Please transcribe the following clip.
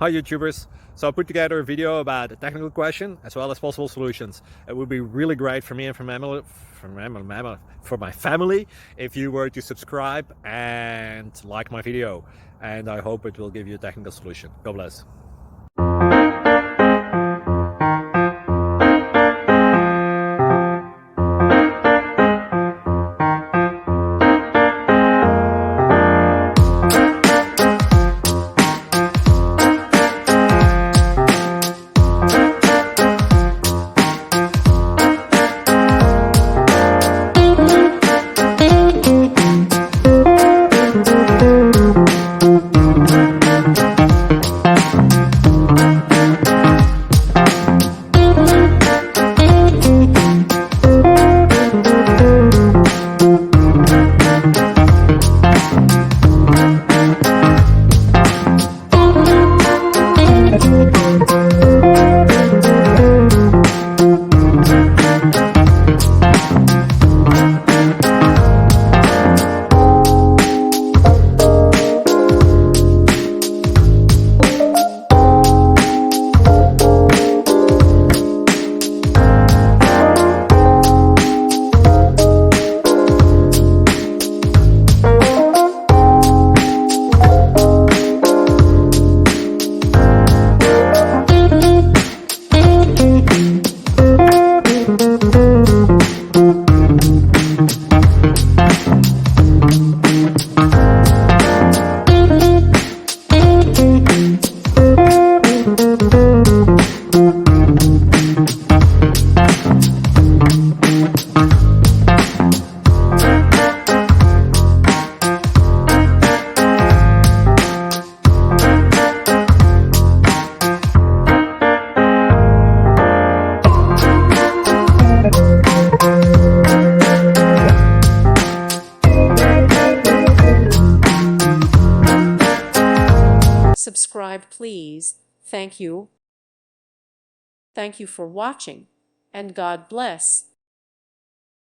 Hi YouTubers! So I put together a video about a technical question as well as possible solutions. It would be really great for me and for my family if you were to subscribe and like my video, and I hope it will give you a technical solution. God bless. Subscribe, please. Thank you. Thank you for watching, and God bless.